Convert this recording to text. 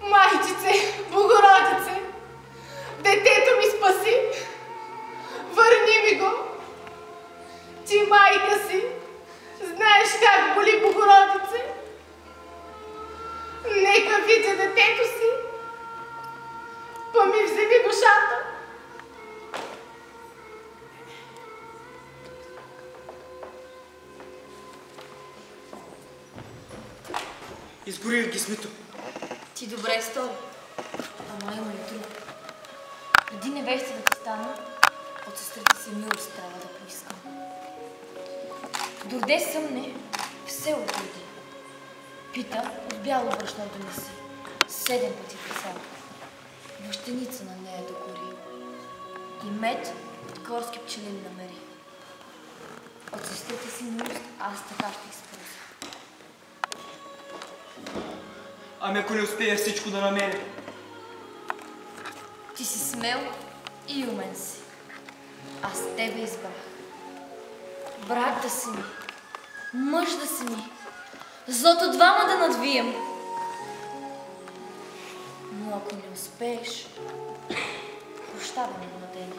Майчице, Богородице, детето ми спаси, върни ми го. Ти майка си, знаеш как боли, Богородице. Нека видя детето си, па ми вземи душата. Изгорих ги, Смито. Ти добре стори. Ама има и друго. Преди невеста да ти стана, от сестрите си милост трябва да поискам. Дорде съмне в селото иди. Пита от бяло брашно донеси. 7 пъти писал. Въщеница на нея докори. И мед от горски пчелини намери. От сестрите си милост аз така ще използвам. Ами ако не успея всичко да намеря? Ти си смел и умен си. Аз тебе избрах. Брат да си ми, мъж да си ми, злото двама да надвием. Но ако не успееш, прощавам, младене.